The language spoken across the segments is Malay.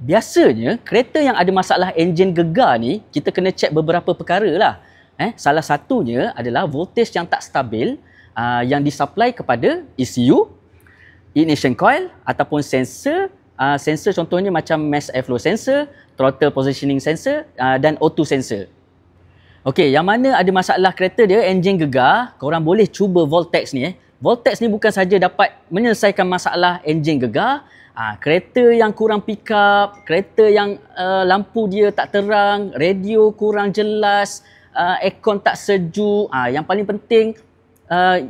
Biasanya kereta yang ada masalah enjin gegar ni, kita kena cek beberapa perkara lah. Salah satunya adalah voltage yang tak stabil yang disupply kepada ECU, ignition coil ataupun sensor. Sensor contohnya macam mass airflow sensor, throttle positioning sensor dan O2 sensor. Okey, yang mana ada masalah kereta dia enjin gegar, korang boleh cuba Voltex ni. Voltex ni bukan saja dapat menyelesaikan masalah enjin gegar, kereta yang kurang pick up, kereta yang lampu dia tak terang, radio kurang jelas, aircon tak sejuk, yang paling penting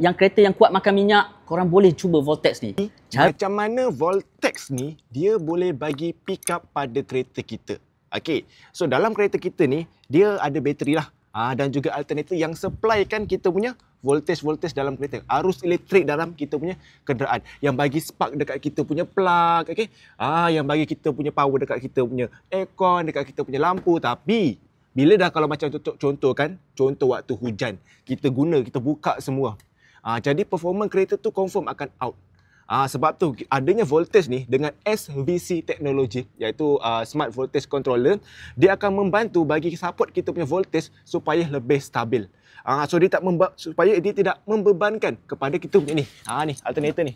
yang kereta yang kuat makan minyak, korang boleh cuba Voltex ni. Macam mana Voltex ni dia boleh bagi pick up pada kereta kita? Okey, so dalam kereta kita ni dia ada bateri lah. Dan juga alternator yang supplykan kita punya voltage dalam kereta. Arus elektrik dalam kita punya kenderaan. Yang bagi spark dekat kita punya plug. Okay? Yang bagi kita punya power dekat kita punya aircon, dekat kita punya lampu. Tapi, bila dah kalau macam contoh kan, contoh waktu hujan, kita buka semua. Jadi performance kereta tu confirm akan out. Sebab tu adanya voltage ni dengan SVC teknologi, iaitu Smart Voltage Controller, dia akan membantu bagi support kita punya voltage supaya lebih stabil. So dia supaya dia tidak membebankan kepada kita punya ni. Ni alternator ni.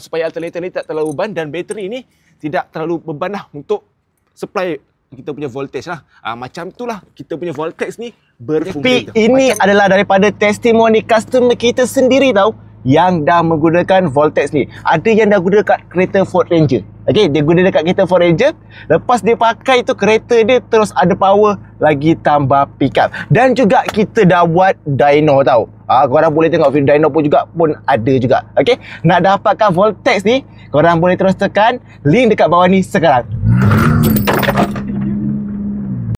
Supaya alternator ni tak terlalu beban dan bateri ni tidak terlalu beban lah untuk supply kita punya voltage lah. Macam tu lah kita punya voltage ni berfungsi. Tapi ini adalah daripada testimoni customer kita sendiri tau, yang dah menggunakan Voltex ni. Ada yang dah guna dekat kereta Ford Ranger. Okay, dia guna dekat kereta Ford Ranger. Lepas dia pakai tu, kereta dia terus ada power, lagi tambah pick up. Dan juga kita dah buat dyno tau. Korang boleh tengok video dyno pun ada juga. Okay, nak dapatkan Voltex ni, korang boleh terus tekan link dekat bawah ni sekarang.